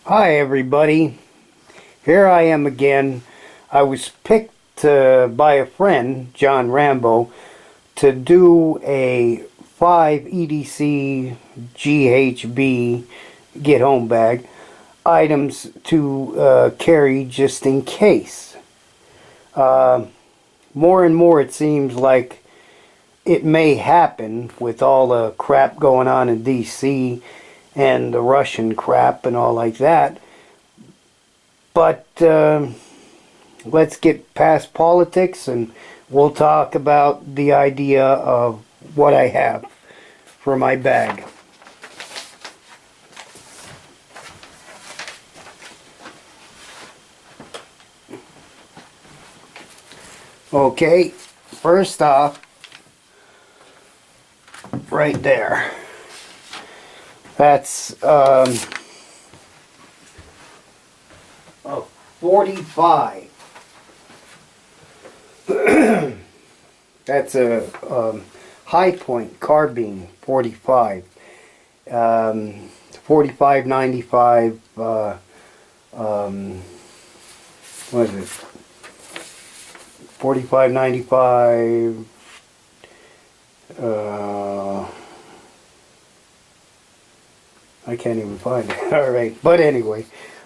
Hi everybody, here I am again. I was picked by a friend, John Rambo, to do a 5 EDC GHB get home bag items to carry just in case. More and more it seems like it may happen with all the crap going on in DC and the Russian crap and all like that. But let's get past politics and we'll talk about the idea of what I have for my bag. Okay, first off, right there. That's 45. That's a high point carbine 45. 4595. What is it? 4595. I can't even find it. All right, but anyway,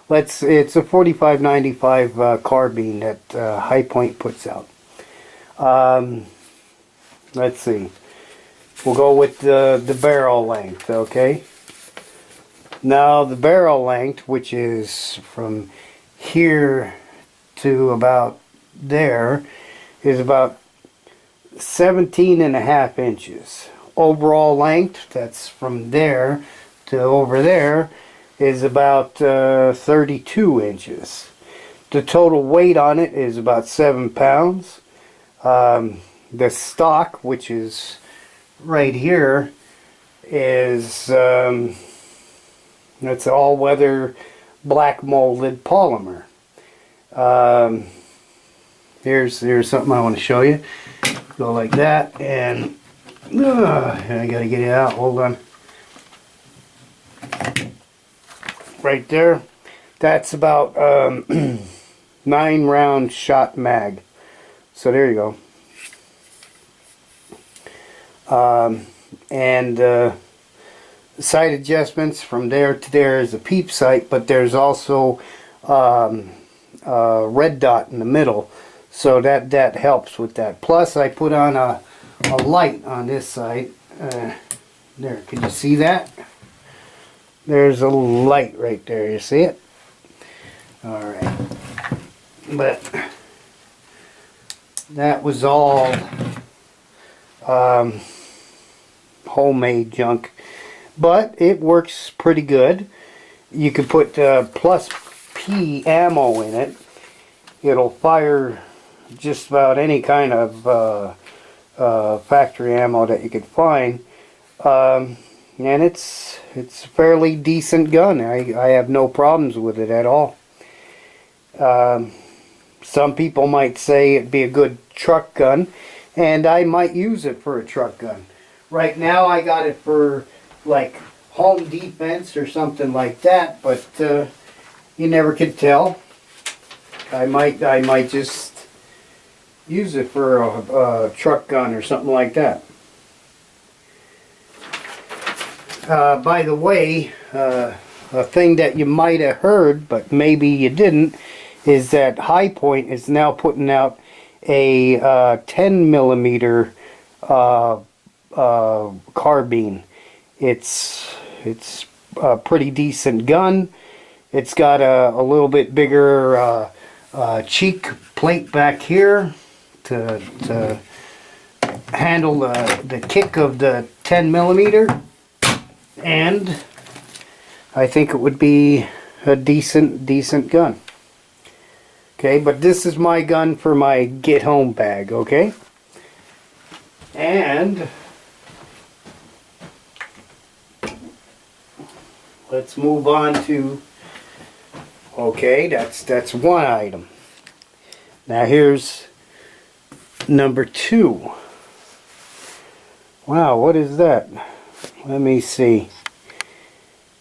it's a 4595 carbine that High Point puts out. Let's see. We'll go with the barrel length, okay? Now the barrel length, which is from here to about there, is about 17.5 inches. Overall length, that's from there to over there, is about 32 inches. The total weight on it is about 7 pounds. The stock, which is right here, is that's all-weather black molded polymer. Here's something I want to show you. Go like that, and I gotta get it out. Hold on. Right there, that's about 9-round shot mag. So there you go. And sight adjustments from there to there is a peep sight, but there's also a red dot in the middle, so that helps with that. Plus I put on a light on this side. There, can you see that? There's a light right there, you see it? Alright. But that was all homemade junk. But it works pretty good. You could put plus P ammo in it. It'll fire just about any kind of factory ammo that you could find. And it's a fairly decent gun. I have no problems with it at all. Some people might say it'd be a good truck gun, and I might use it for a truck gun. Right now I got it for like home defense or something like that, but you never could tell. I might just use it for a truck gun or something like that. By the way, a thing that you might have heard, but maybe you didn't, is that High Point is now putting out a 10 millimeter carbine. It's a pretty decent gun. It's got a little bit bigger cheek plate back here to handle the kick of the 10 millimeter. And I think it would be a decent gun. Okay, but this is my gun for my get home bag, okay? And let's move on to, okay, that's one item. Now here's number 2. Wow, what is that? Let me see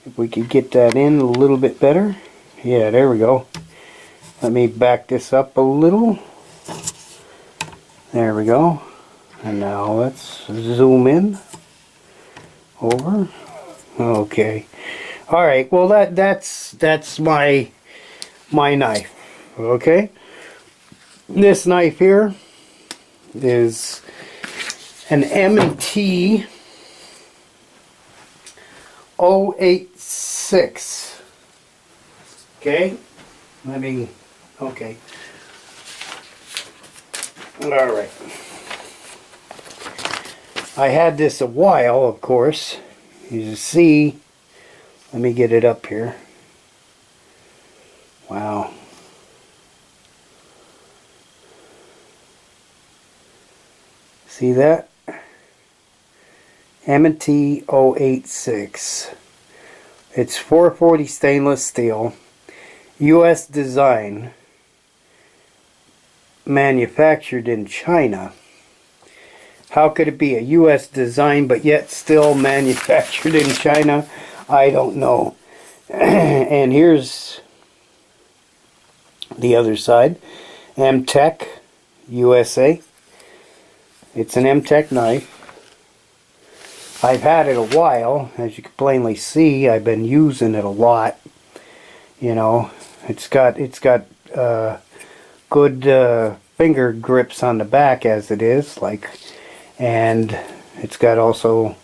if we could get that in a little bit better. Yeah, there we go. Let me back this up a little. There we go. And now let's zoom in over. Okay. All right. Well, that's my knife. Okay. This knife here is an M&T 086. Okay. Okay. All right. I had this a while, of course. You see, let me get it up here. Wow. See that? M&T 086. It's 440 stainless steel, U.S. design, manufactured in China. How could it be a U.S. design but yet still manufactured in China? I don't know. And here's the other side. M-Tech USA. It's an M-Tech knife. I've had it a while. As you can plainly see, I've been using it a lot. You know, it's got good finger grips on the back as it is, and it's got also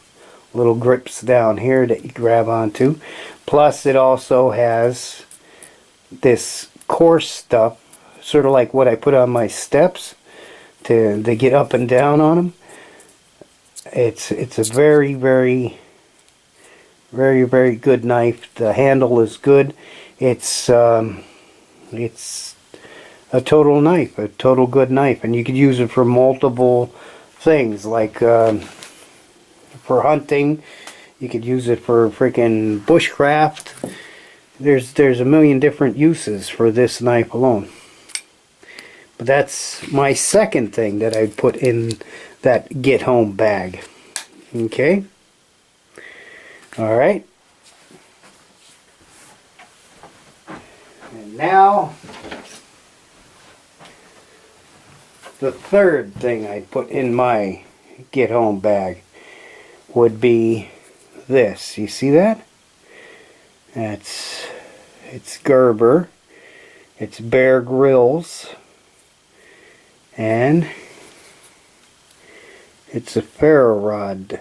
little grips down here that you grab onto. Plus it also has this coarse stuff, sort of like what I put on my steps to get up and down on them. It's a very good knife. The handle is good. It's a total knife, a total good knife, and you could use it for multiple things, like for hunting. You could use it for freaking bushcraft. There's a million different uses for this knife alone. But that's my second thing that I put in that get home bag. Okay. All right. And now the third thing I put in my get home bag would be this. You see that? It's Gerber. It's Bear Grylls. And it's a Ferro Rod.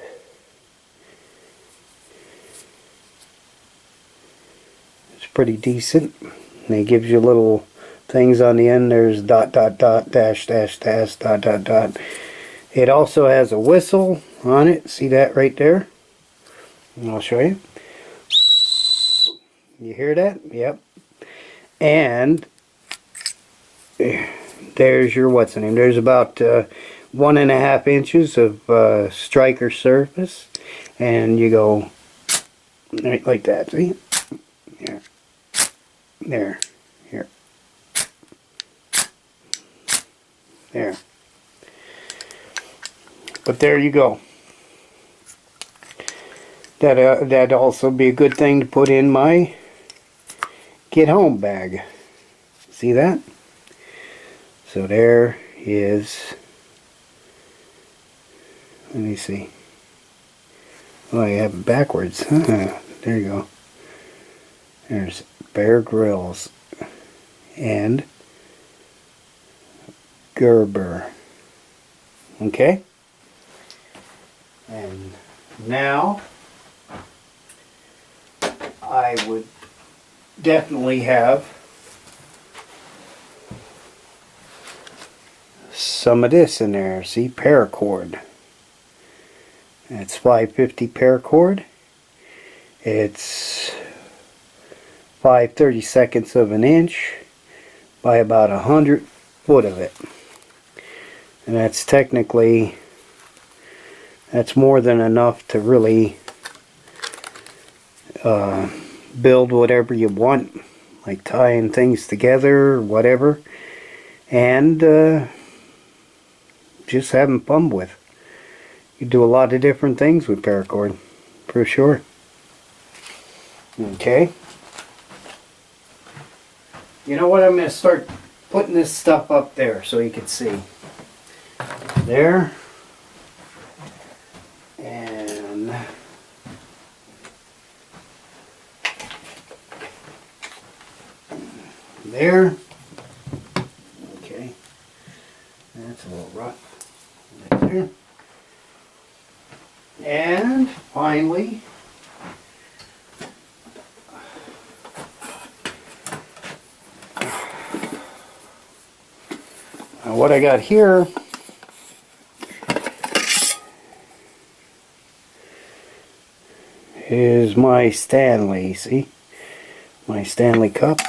It's pretty decent. And it gives you little things on the end. There's ... dash ... ... It also has a whistle on it. See that right there? And I'll show you. You hear that? Yep. And there's your there's about 1.5 inches of striker surface, and you go right like that. See? There, here, there. But there you go. That'd also be a good thing to put in my get home bag. See that? So there is, let me see. Oh, I have it backwards. There you go. There's Bear Grylls and Gerber. Okay? And now I would definitely have some of this in there. See, Paracord. That's 550 Paracord. It's 5/32 of an inch by about 100 foot of it. And that's technically, that's more than enough to really build whatever you want, like tying things together or whatever, and just having fun with. You do a lot of different things with paracord, for sure. Okay. You know what? I'm going to start putting this stuff up there so you can see. There. And there. Okay. That's a little rough. Right there. And finally, what I got here is my Stanley, see? My Stanley Cup.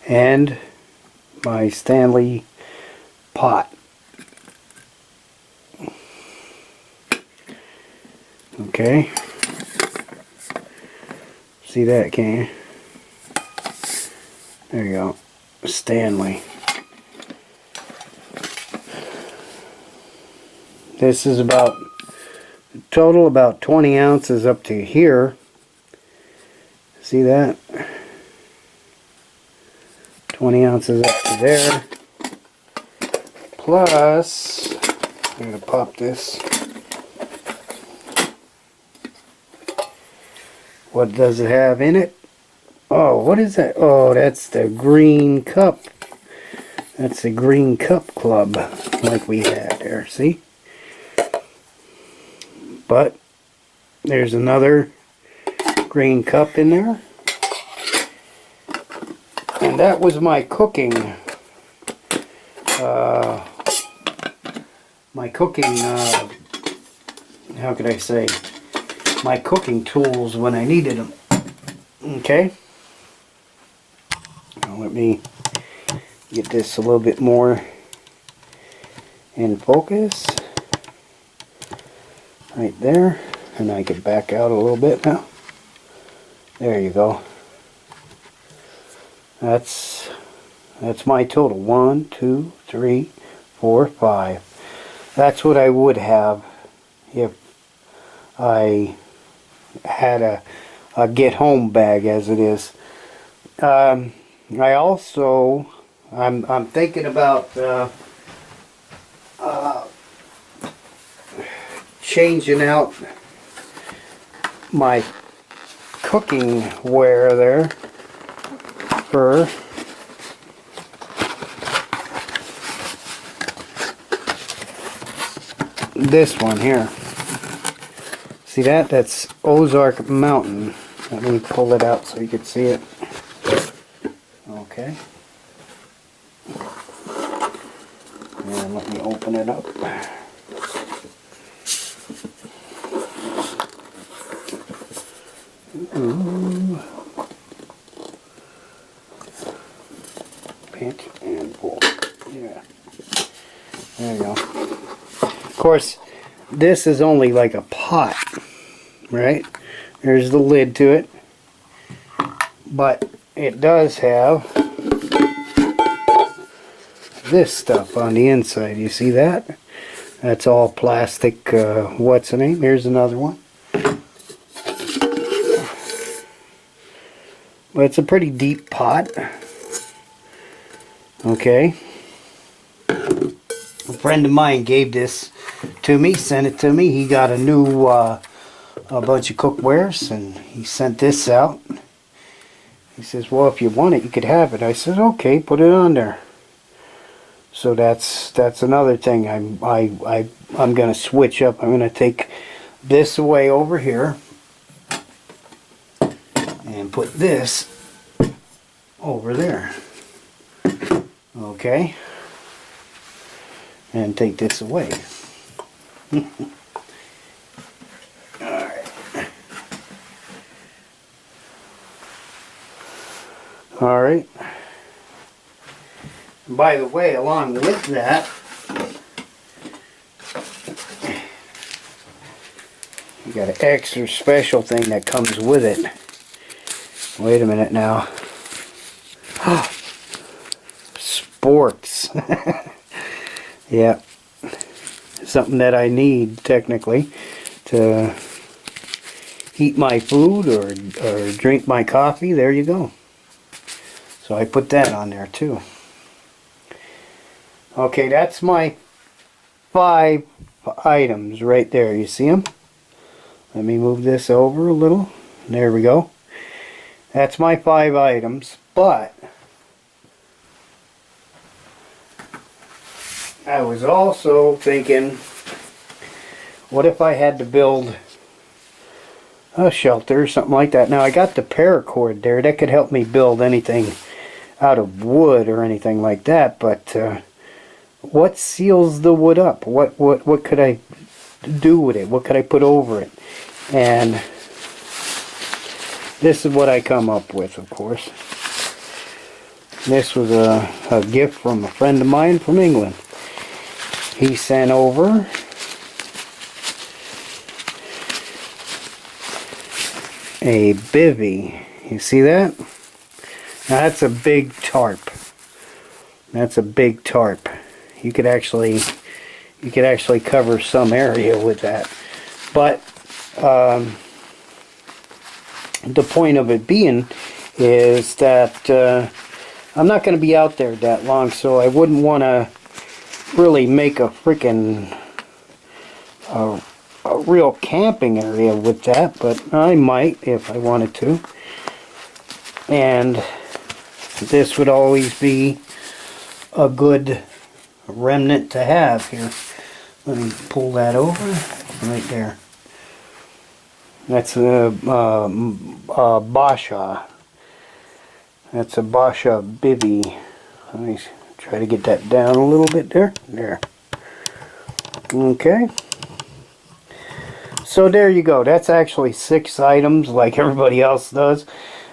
And my Stanley pot. Okay. See that, can you? There you go. Stanley. This is about total about 20 ounces up to here. See that? 20 ounces up to there. Plus, I'm going to pop this. What does it have in it? Oh, what is that? Oh, that's the green cup. That's the green cup club like we had there, see? But there's another green cup in there. And that was my cooking, how could I say, my cooking tools when I needed them. Okay. Now let me get this a little bit more in focus. Right there. And I can back out a little bit now. There you go. That's my total. 1, 2, 3, 4, 5. That's what I would have if I had a get home bag as it is. I also I'm thinking about changing out my cooking ware there for this one here. See that? That's Ozark Mountain. Let me pull it out so you can see it. Okay. And let me open it up. Ooh. Pinch and pull. Yeah. There you go. Of course, this is only like a pot, right? There's the lid to it. But it does have this stuff on the inside. You see that? That's all plastic. What's the name? Here's another one. But it's a pretty deep pot. Okay. A friend of mine gave this to me, sent it to me. He got a new a bunch of cookwares, and he sent this out. He says, well, if you want it, you could have it. I said, okay, put it on there. So that's another thing I'm going to switch up. I'm going to take this away over here and put this over there. Okay. And take this away. Alright. Alright. By the way, along with that, you got an extra special thing that comes with it. Wait a minute now. Sporks. Yeah, something that I need technically to heat my food or drink my coffee. There you go. So I put that on there too. Okay, that's my 5 items right there. You see them? Let me move this over a little. There we go. That's my 5 items, but I was also thinking, what if I had to build a shelter or something like that? Now I got the paracord there. That could help me build anything out of wood or anything like that, but what seals the wood up? What could I do with it? What could I put over it? And this is what I come up with, of course. This was a gift from a friend of mine from England. He sent over a bivvy. You see that? Now that's a big tarp. That's a big tarp. You could actually cover some area with that. But the point of it being is that I'm not going to be out there that long, so I wouldn't want to really make a freaking a real camping area with that, but I might if I wanted to. And this would always be a good remnant to have here. Let me pull that over right there. That's a Basha. That's a Basha bivvy. Let me try to get that down a little bit there. There. Okay. So there you go. That's actually 6 items like everybody else does.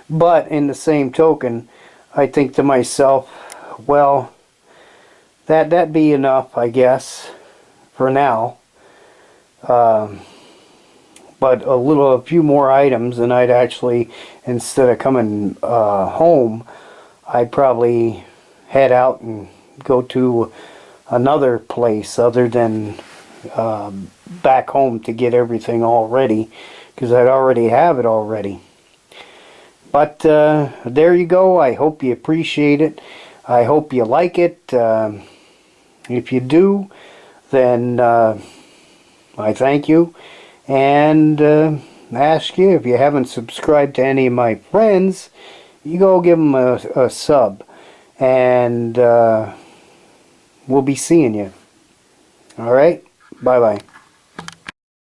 But in the same token, I think to myself, well, that'd be enough, I guess, for now. But a few more items, and I'd actually, instead of coming home, I'd probably head out and go to another place other than back home to get everything all ready, because I'd already have it all ready. But there you go. I hope you appreciate it. I hope you like it. If you do, then I thank you. And ask you, if you haven't subscribed to any of my friends, you go give them a sub. And we'll be seeing you. Alright? Bye-bye.